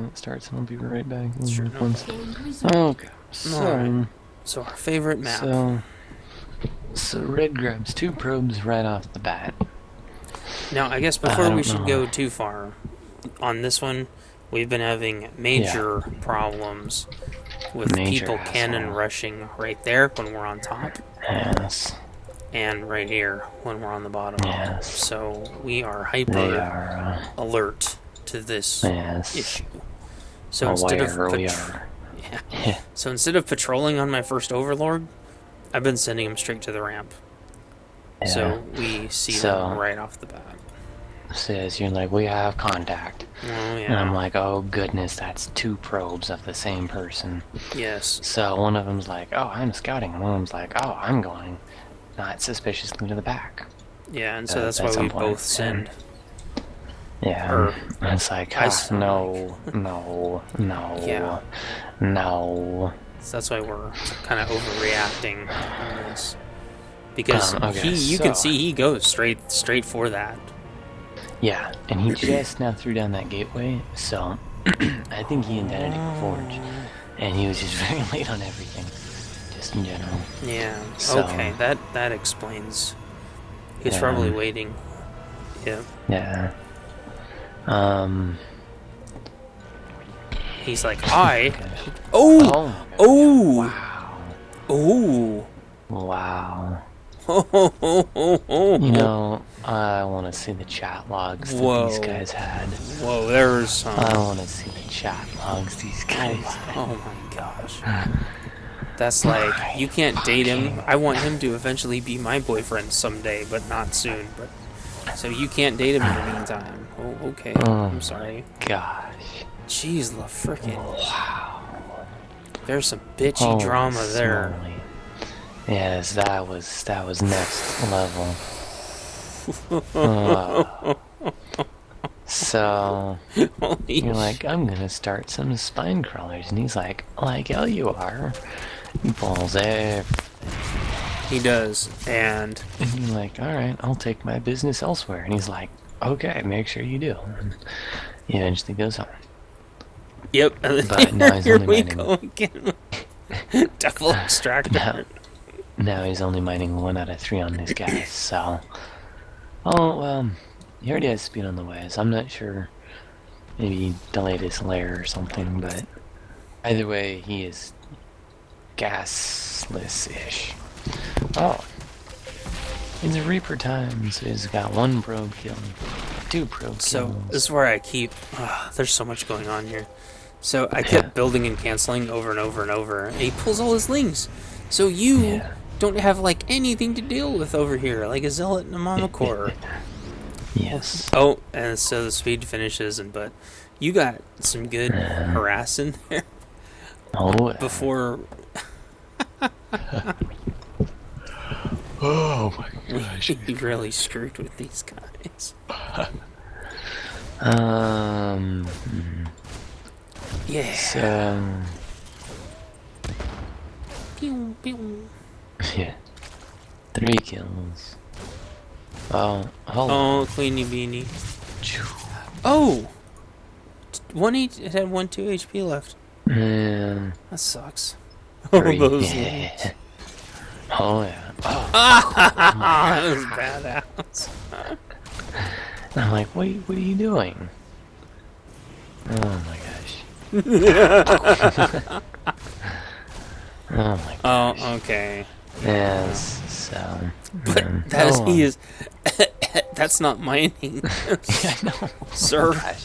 second it starts, and I'll be right back. Sure, no Once. Okay, so... Alright. So our favorite map. So Red grabs 2 probes right off the bat. Now, I guess before we should go too far, on this one, we've been having major problems with people cannon rushing right there when we're on top. Yes. And right here when we're on the bottom. Yes. So we are hyper alert to this issue. So instead of So instead of patrolling on my first overlord, I've been sending them straight to the ramp. Yeah. So we see them right off the bat. Says you're like, we have contact. Oh, yeah. And I'm like, oh goodness, that's 2 probes of the same person. Yes. So one of them's like, oh, I'm scouting, and one of them's like, oh, I'm going not suspiciously to the back. Yeah, and so that's why we both send. Yeah, and it's like, no. Yeah. No. So that's why we're kind of overreacting on this. Because you can see he goes straight for that. Yeah, and he just now threw down that gateway, so I think he intended to forge. And he was just very late on everything, just in general. Yeah, so, okay, that explains. He's probably waiting. Yeah. Yeah. He's like, wow. You know, I want to see the chat logs that these guys had. Whoa, there was some. I want to see the chat logs these guys had. Oh my gosh. That's like, you can't date him. I want him to eventually be my boyfriend someday, but not soon. But so you can't date him in the meantime. Oh, okay. I'm sorry. Gosh. Jeez, the frickin'. Wow. There's some bitchy drama there. Yes, that was next level. So you're like, I'm gonna start some spine crawlers, and he's like hell you are. He pulls everything. He does, and you're like, all right, I'll take my business elsewhere. And he's like, okay, make sure you do. And he eventually goes home. Yep. But now he's Here only we go again. Devil extractor. Now he's only mining 1 out of 3 on these guys, so... Oh, well, he already has speed on the way, so I'm not sure. Maybe he delayed his lair or something, but... Either way, he is... gasless-ish. Oh. It's a Reaper time, so he's got 1 probe kill. 2 probe kills. So, this is where I keep... there's so much going on here. So, I kept building and canceling over and over and over, and he pulls all his lings. So you... don't have like anything to deal with over here, like a zealot and a mama core. Yes. Oh, and so the speed finishes, but you got some good harass in there. Oh. Before. Oh my gosh. We really screwed with these guys. Yeah. So. Pew, pew. Yeah. 3 kills. Oh, Queenie Beanie. Oh! It had 1 2 HP left. Man. That sucks. 3. Those Oh, yeah. Oh. That was badass. I'm like, what are you doing? Oh my gosh. Oh my gosh. Oh, okay. Yes, so... But he is... That's not mining. Yeah, I know. Sir. Oh,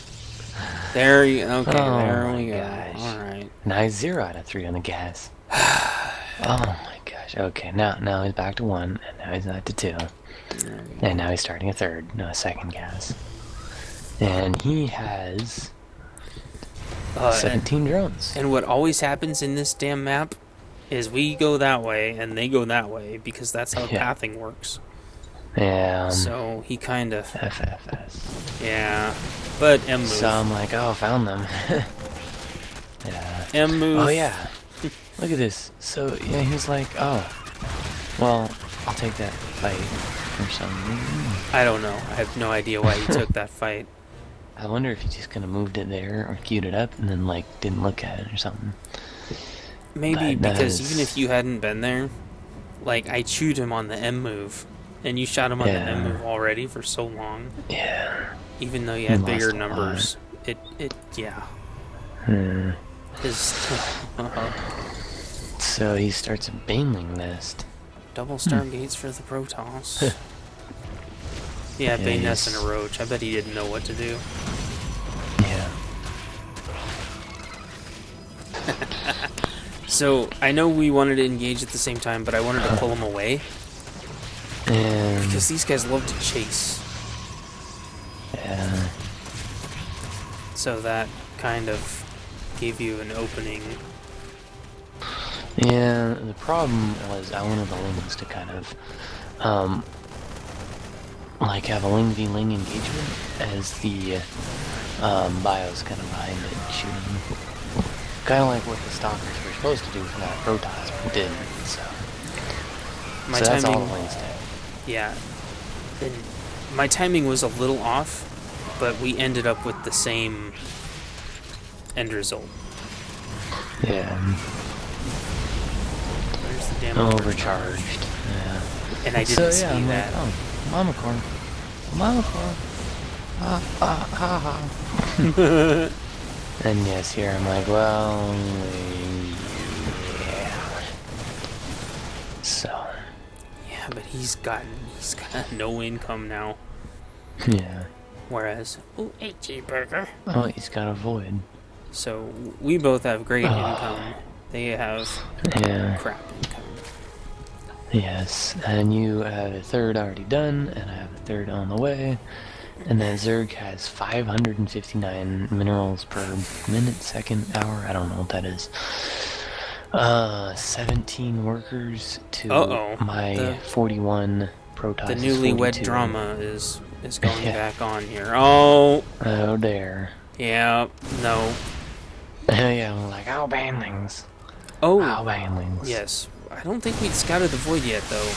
there we go. Gosh. Alright. Now he's 0 out of 3 on the gas. Oh my gosh. Okay, now he's back to 1, and now he's back to 2. And now he's starting a 2nd gas. And he has... 17 drones. And what always happens in this damn map is we go that way and they go that way because that's how pathing works. Yeah. So he kind of... FFS. Yeah. But M-move. So I'm like, oh, found them. Yeah. M-move. Oh, yeah. Look at this. So, yeah, he's like, oh, well, I'll take that fight or something. I don't know. I have no idea why he took that fight. I wonder if he just kind of moved it there or queued it up and then, like, didn't look at it or something. Maybe, because even if you hadn't been there, like, I chewed him on the M move, and you shot him on the M move already for so long. Yeah. Even though you had bigger numbers. Yeah. So he starts a Baneling nest. Double Stargates for the Protoss. Yeah, Bane Nest and a Roach. I bet he didn't know what to do. Yeah. So, I know we wanted to engage at the same time, but I wanted to pull him away. Because these guys love to chase. Yeah. So that kind of gave you an opening. Yeah, the problem was I wanted the Lings to kind of, like have a Ling v Ling engagement as the bios kind of behind it shooting. Kind of like what the Stalkers were supposed to do for that Protoss, but didn't, so. My so timing, that's all the Lings did. Yeah. And my timing was a little off, but we ended up with the same end result. Yeah. There's the damn overcharged. Yeah. And I didn't see I'm that. Like, oh, Mama Corn. Mama Corn. Ha ha ha ha. And yes, here I'm like, well, yeah. So. Yeah, but he's got no income now. Yeah. Whereas, ooh, HG Burger. Oh, he's got a Void. So we both have great income. They have crap income. Yes, and you have a third already done, and I have a third on the way. And then Zerg has 559 minerals per minute, second, hour. I don't know what that is. 17 workers to my 41 Protoss. The newlywed drama is going back on here. Oh dear. Yeah, no. Yeah, I'm like, oh, Banlings. Oh, Banlings. Yes. I don't think we'd scouted the Void yet, though.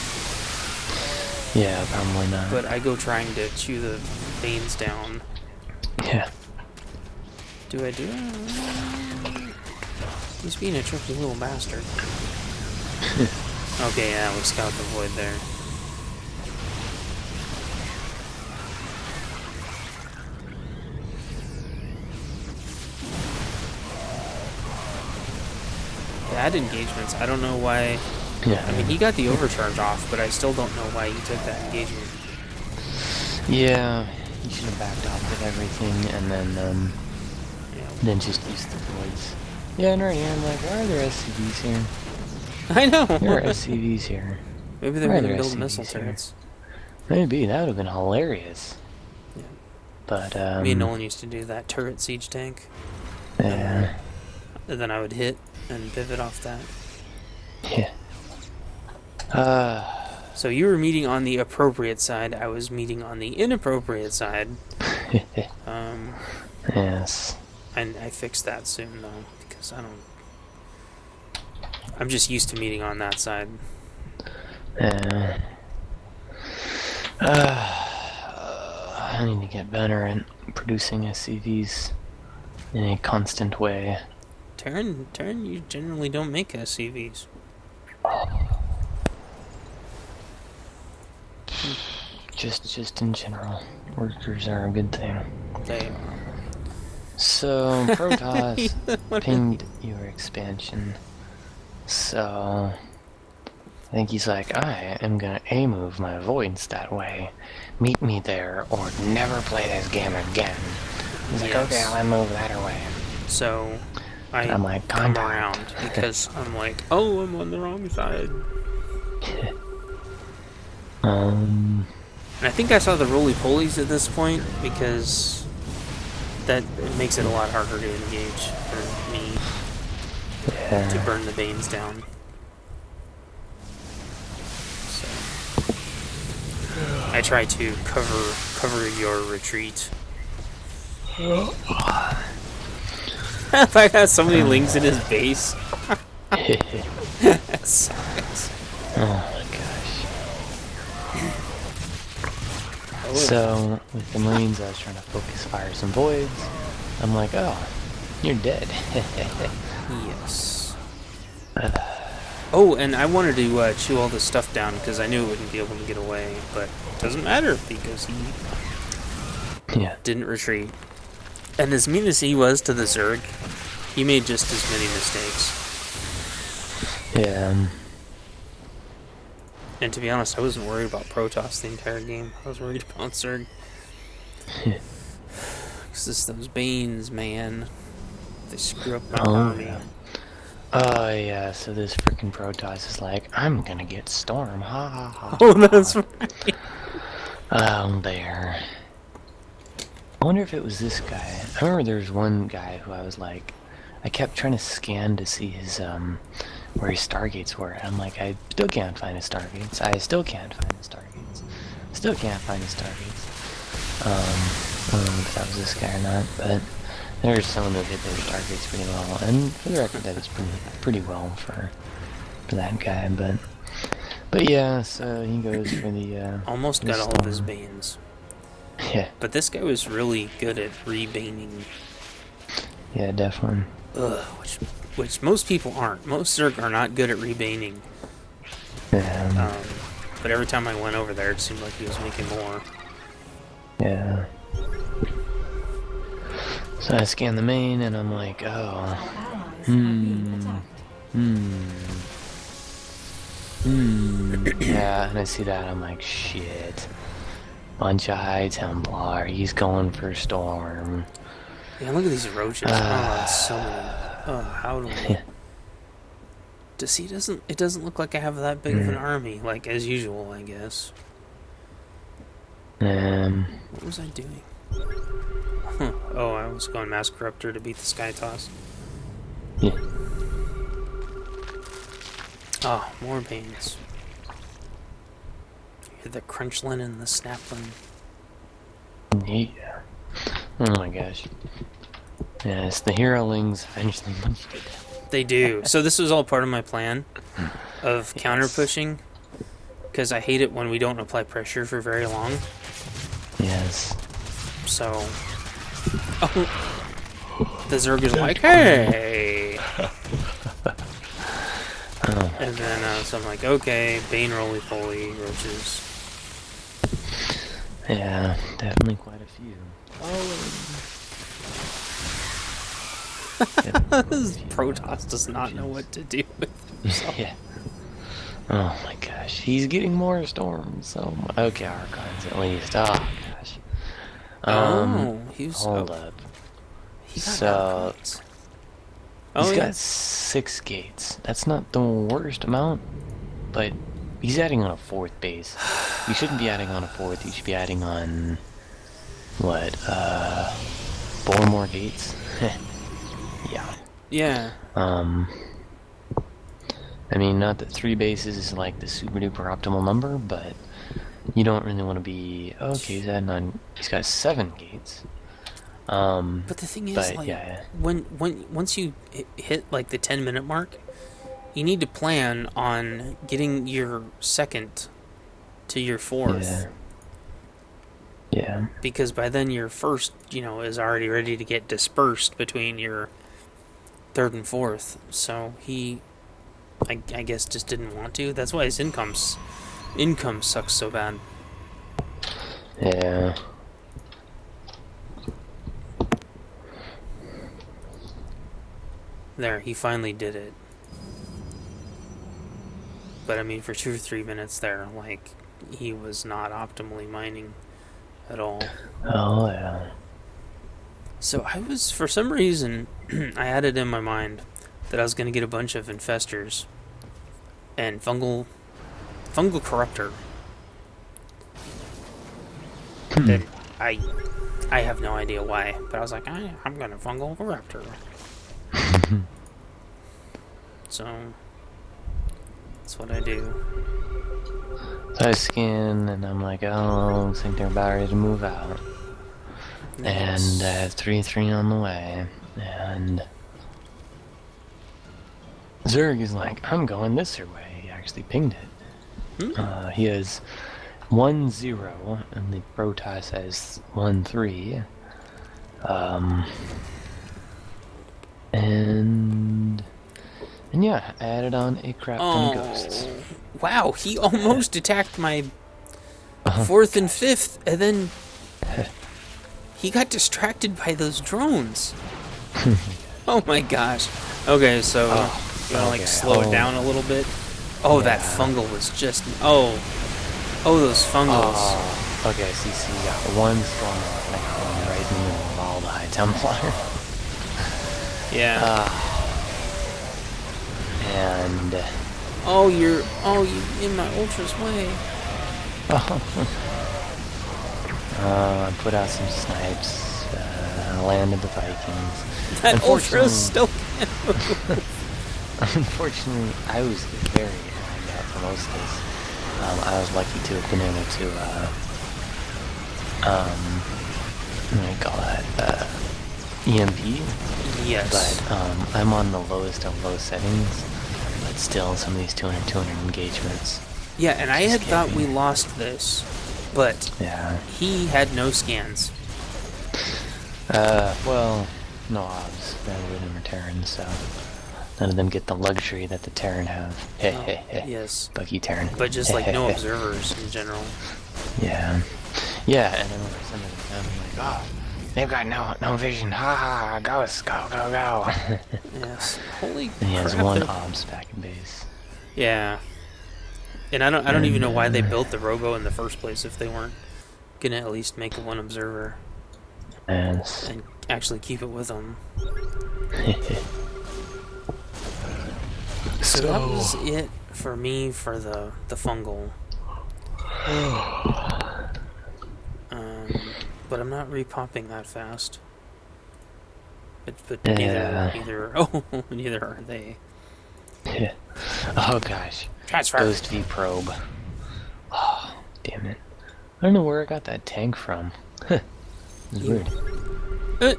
Yeah, probably not. But I go trying to chew the veins down. Yeah. Do I do it? He's being a tricky little bastard. Okay, yeah, we'll scout the Void there. Bad engagements. I don't know why. Yeah. I mean, he got the overcharge off, but I still don't know why he took that engagement. Yeah, he should have backed off with everything and then just used the Voids. Yeah, and right here I'm like, why are there SCVs here? I know. There are SCVs here. Maybe they were going to build missile turrets. Maybe, that would have been hilarious. Yeah. But, me and Nolan used to do that turret siege tank. Yeah. And then I would hit and pivot off that. Yeah. So you were meeting on the appropriate side. I was meeting on the inappropriate side. Yes. And I fixed that soon, though, because I'm just used to meeting on that side. I need to get better at producing SCVs in a constant way. Terran, you generally don't make SCVs. Just in general, workers are a good thing. They are. So, Protoss pinged your expansion. So, I think he's like, I am gonna A-move my Voids that way. Meet me there, or never play this game again. He's like, okay, I'll move that away. So, I'm like, come around, because I'm like, oh, I'm on the wrong side. And I think I saw the roly-polies at this point, because that makes it a lot harder to engage for me to burn the veins down. So I try to cover your retreat. If I got so many lings in his base. That sucks. Oh my gosh. So, with the Marines, I was trying to focus fire some voids. I'm like, oh, you're dead. Yes. Oh, and I wanted to chew all this stuff down because I knew it wouldn't be able to get away, but it doesn't matter because he didn't retreat. And as mean as he was to the Zerg, he made just as many mistakes. Yeah. And to be honest, I wasn't worried about Protoss the entire game. I was worried about Zerg. Because it's those Banes, man. They screw up my army. Yeah. Oh, yeah, so this freaking Protoss is like, I'm gonna get Storm, ha ha ha. Oh, that's right. There. I wonder if it was this guy. I remember there was one guy who I was like, I kept trying to scan to see his, where his Stargates were. And I'm like, I still can't find his Stargates. I still can't find his Stargates. Still can't find his Stargates. I don't know if that was this guy or not, but there's someone who hit their Stargates pretty well. And for the record, that was pretty well for that guy, but yeah, so he goes for the, almost got all of his Banes. Yeah. But this guy was really good at rebaning. Yeah, definitely. Which most people aren't. Most Zerg are not good at rebaning. Yeah. But every time I went over there, it seemed like he was making more. Yeah. So I scan the main, and I'm like, oh. Yeah, and I see that, I'm like, shit. Bunch of High Templar, he's going for Storm. Yeah, look at these roaches. That's so many. How do we... It doesn't look like I have that big of an army, like as usual, I guess. What was I doing? Oh, I was going Mass Corruptor to beat the Sky Toss. Yeah. Oh, more Banes. The Crunchlin and the Snaplin. Yeah. Oh my gosh. Yes, the Herolings eventually must get down. They do. So this was all part of my plan of counter pushing, because I hate it when we don't apply pressure for very long. Yes. So, the Zerg is like, hey! And then, so I'm like, okay, Bane roly-poly, roaches. Yeah, definitely quite a few. Protoss does not know what to do with himself. Yeah. Oh my gosh, he's getting more storms. So okay, Archons at least. Oh gosh. Hold up. He got Archons. He's got 6 gates. That's not the worst amount, but he's adding on a 4th base. You shouldn't be adding on a 4th. You should be adding on what? 4 more gates. Yeah. Yeah. I mean, not that 3 bases is like the super duper optimal number, but you don't really want to be, okay, he's got 7 gates. But the thing is, like, yeah. once you hit like the 10-minute mark, you need to plan on getting your 2nd to your 4th. Yeah. Because by then your 1st, is already ready to get dispersed between your 3rd and 4th. So he, I guess, just didn't want to. That's why his income sucks so bad. Yeah. There, he finally did it. But I mean, for 2 or 3 minutes there, like, he was not optimally mining at all. Oh, yeah. So I was, for some reason, I had it in my mind that I was going to get a bunch of infestors and fungal corruptor. That I have no idea why, but I was like, I'm going to fungal corruptor. So that's what I do. So I scan, and I'm like, oh, looks like they're about ready to move out. Nice. And 3-3 on the way. And Zerg is like, I'm going this way. He actually pinged it. He has 1-0, and the Protoss says 1-3. And yeah, I added on a crap ton of ghosts. Wow, he almost attacked my 4th and 5th, and then he got distracted by those drones. Oh my gosh. Okay, so you wanna like slow it down a little bit? Oh, yeah. That fungal was just those fungals. Okay, see, you got one strong one right in the middle of all the High Templar. Yeah. And you in my ultra's way. I put out some snipes. Landed the Vikings. That ultra still can't move. Unfortunately, I was very behind that for most of this. I was lucky to have been able to, what do you call that? EMP? Yes. But, I'm on the lowest of low settings, but still some of these 200 engagements. Yeah, and I had thought we lost this, but he had no scans. Well, no obs rather than Terran, so none of them get the luxury that the Terran have. Yes. Bucky Terran. But just like no observers in general. Yeah. Yeah, and then over some of them, I'm like, they've got no vision. Ha, ghosts, go. Yes. Holy crap. And he has one obs back in base. Yeah. And I don't even know why they built the Robo in the first place if they weren't gonna at least make one observer. Yes. And actually keep it with them. So that was it for me for the fungal. But I'm not repopping that fast. But neither are they. Yeah. Oh gosh. Transfer. Ghost V probe. Oh, damn it. I don't know where I got that tank from. It's weird. Oh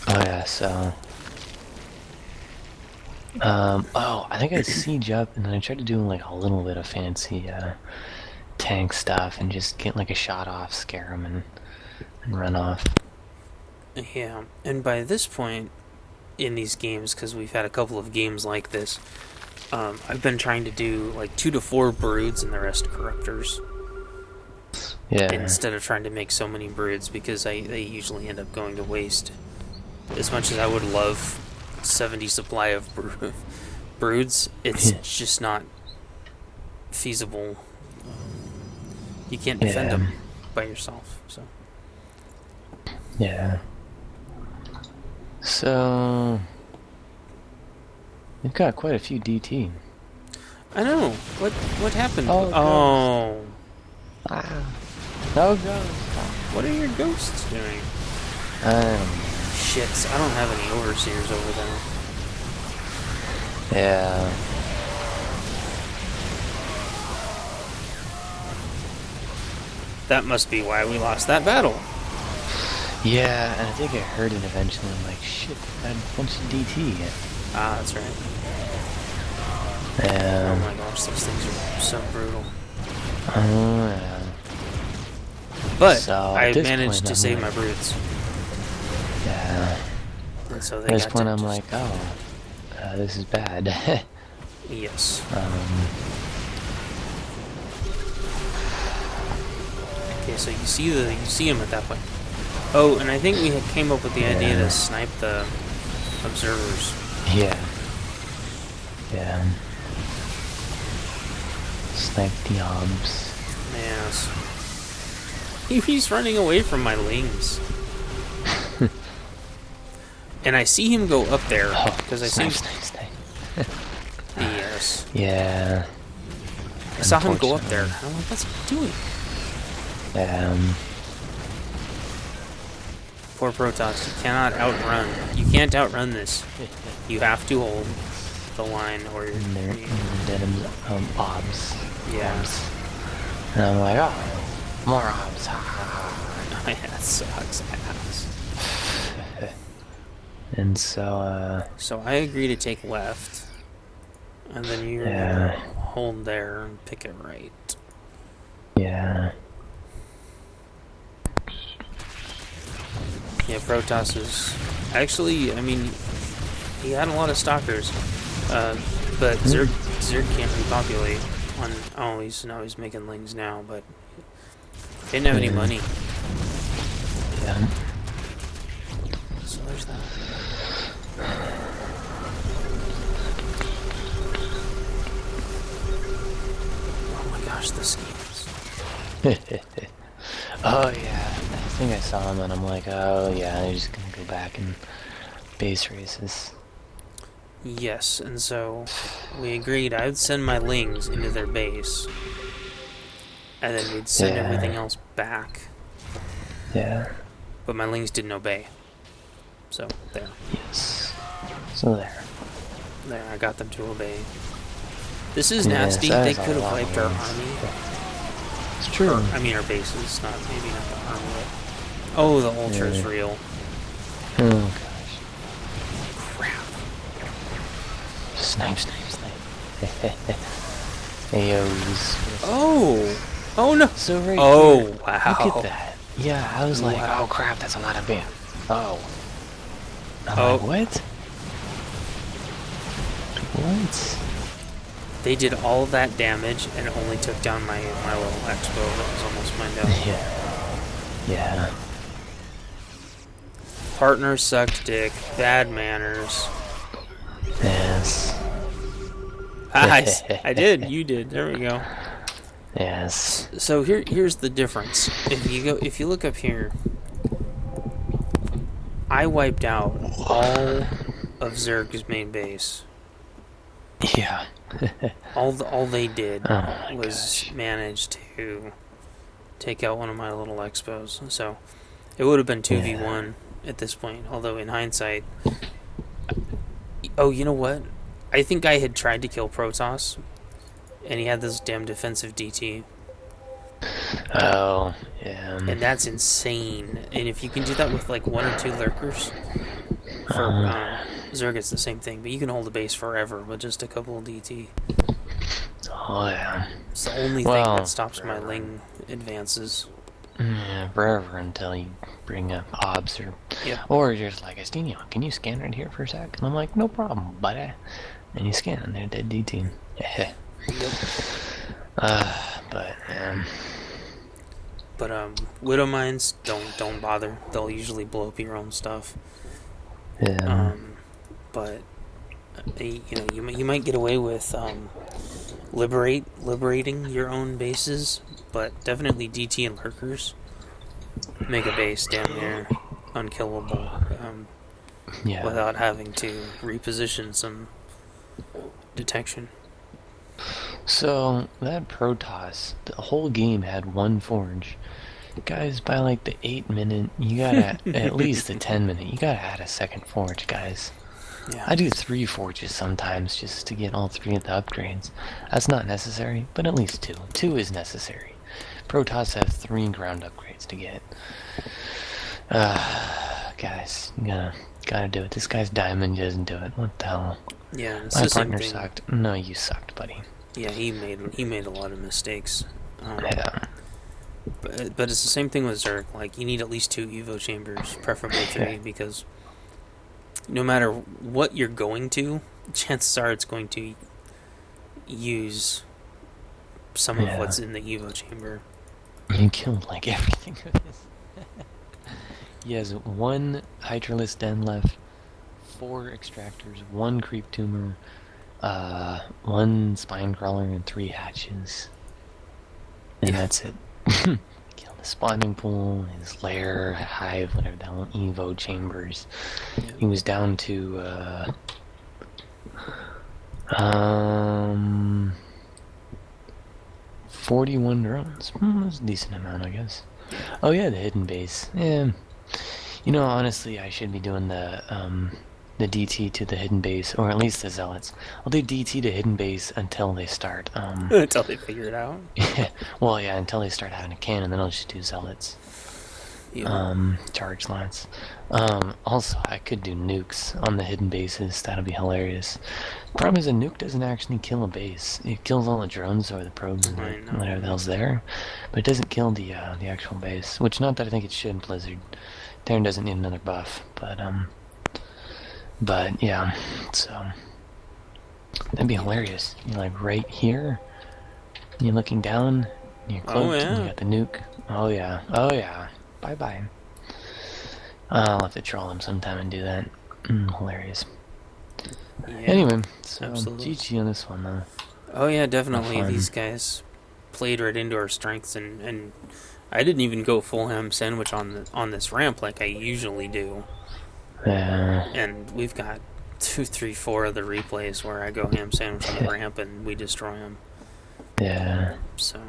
yeah, so I think I siege up and then I tried to do like a little bit of fancy tank stuff and just get like a shot off, scare them and run off. Yeah, and by this point in these games, because we've had a couple of games like this, I've been trying to do like 2 to 4 broods and the rest corruptors. Yeah. Instead of trying to make so many broods, because they usually end up going to waste. As much as I would love 70 supply of broods, it's just not feasible. You can't defend them by yourself. So. Yeah. So we've got quite a few DT. I know. What happened? Oh. Oh god. What are your ghosts doing? Shit, I don't have any overseers over there. Yeah. That must be why we lost that battle. Yeah, and I think I heard it eventually. I'm like, shit, I had a bunch of DT. Ah, that's right. Oh my gosh, those things are so brutal. Yeah. But so I managed to save my broods. Yeah. And so at this point, I'm like, this is bad. Yes. Okay, so you see him at that point. Oh, and I think we came up with the idea to snipe the observers. Yeah. Yeah. Snipe the obs. Yes. He's running away from my lings. And I see him go up there because I see him. Yes. Yeah. I saw him go up there. I'm like, what's he doing? Poor Protoss, you cannot outrun. You can't outrun this. You have to hold the line or you're dead obs. Yeah. Obs. And I'm like, more obs. Yeah, that sucks ass. And so I agree to take left. And then you're hold there and pick it right. Yeah. Yeah, Protoss is... Actually, I mean, he had a lot of stalkers. But Zerg can't repopulate on... Oh, he's making lings now, but... Didn't have any money. Yeah. So there's that. Oh my gosh, the schemes. Oh yeah, I think I saw him and I'm like, oh yeah, they're just gonna go back and base races. Yes, and so we agreed I would send my lings into their base, and then we'd send everything else back. Yeah. But my lings didn't obey. So, there. Yes. So there. There, I got them to obey. This is nasty. They could have wiped our army. It's true. Or, I mean, our bases, maybe not the army, but... Oh, the Ultra is real. Oh, gosh. Crap. Snipe. Ayos. Oh! Oh, no! So right wow. Look at that. Yeah, I was like, oh, crap, that's a lot of bam. Oh. Like, what? What? They did all that damage and only took down my little expo that was almost mine down. Yeah. Partner sucked dick. Bad manners. Yes. I did. You did. There we go. Yes. So here's the difference. If you look up here, I wiped out all of Zerg's main base. Yeah. all they did was manage to take out one of my little expos. So it would have been 2v1 at this point. Although in hindsight, oh, you know what? I think I had tried to kill Protoss, and he had this damn defensive DT. Oh, yeah. And that's insane. And if you can do that with like 1 or 2 lurkers, for Zerg it's the same thing, but you can hold the base forever with just a couple of DT. Oh, yeah. It's the only thing that stops my ling advances. Yeah, forever until you bring up obs or you're just like, Estino, can you scan right here for a sec? And I'm like, no problem, buddy. And you scan and they're dead DT. Yep. But Widow Mines, don't bother. They'll usually blow up your own stuff. Yeah. But you might get away with liberating your own bases, but definitely DT and lurkers make a base damn near unkillable. Without having to reposition some detection. So that Protoss, the whole game had 1 forge. Guys, by like the 8-minute, you gotta at least the 10-minute, you gotta add a second forge, guys. Yeah. I do 3 forges sometimes just to get all 3 of the upgrades. That's not necessary, but at least 2. 2 is necessary. Protoss have 3 ground upgrades to get. Guys, you gotta do it. This guy's diamond doesn't do it. What the hell? Yeah, it's my the same partner thing. sucked. No, you sucked, buddy. Yeah, he made a lot of mistakes. Yeah. But it's the same thing with Zerg. Like, you need at least 2 Evo chambers, preferably 3, because no matter what you're going to, chances are it's going to use some of what's in the Evo chamber. You killed like everything with this. He has 1 Hydralisk Den left, 4 extractors, 1 creep tumor, 1 spine crawler, and 3 hatches. And that's it. Killed the spawning pool, his lair, hive, whatever that one, Evo chambers. Yeah. He was down to 41 drones. That's a decent amount, I guess. Oh yeah, the hidden base. Yeah. You know, honestly, I should be doing the DT to the hidden base, or at least the zealots. I'll do DT to hidden base until they start. Until they figure it out. Yeah. Well, yeah, until they start having a cannon, then I'll just do zealots. charge slots. Also, I could do nukes on the hidden bases. That'll be hilarious. Problem is, a nuke doesn't actually kill a base. It kills all the drones or the probes and whatever the hell's there, but it doesn't kill the actual base. Which, not that I think it should in Blizzard. Terran doesn't need another buff, but yeah. So that'd be hilarious. You're like right here. You're looking down. You're cloaked. And you got the nuke. Oh yeah. Oh yeah. Bye bye. I'll have to troll him sometime and do that. Hilarious. Yeah, anyway, so absolutely. GG on this one, though. Oh yeah, definitely. These guys played right into our strengths, and I didn't even go full ham sandwich on this ramp like I usually do. Yeah. And we've got 2, 3, 4 other replays where I go ham sandwich on the ramp and we destroy them. Yeah. So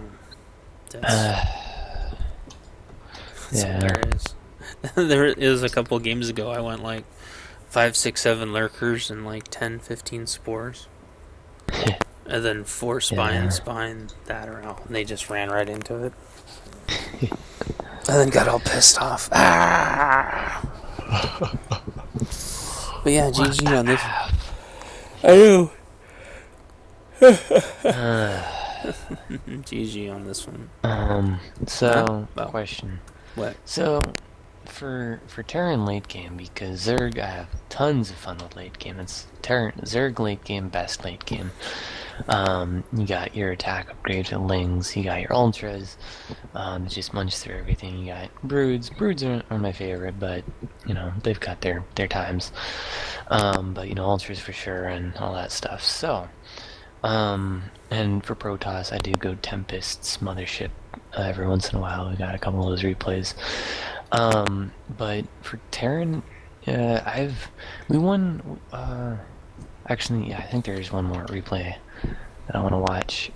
that's hilarious. There is a couple games ago I went like 5, 6, 7 lurkers and like 10, 15 spores. And then 4 spine that around. And they just ran right into it. And then got all pissed off. Ah! But yeah, GG on this. I know. GG on this one. Question. What? So, for Terran late game, because Zerg, I have tons of fun with late game. It's Zerg late game, best late game. You got your attack upgrades with Lings, you got your Ultras, that just munch through everything. You got Broods. Broods are my favorite, but, you know, they've got their times. But, you know, Ultras for sure, and all that stuff. So, and for Protoss, I do go Tempests, Mothership, every once in a while. We got a couple of those replays. But for Terran, we won, actually, yeah, I think there's one more replay that I want to watch.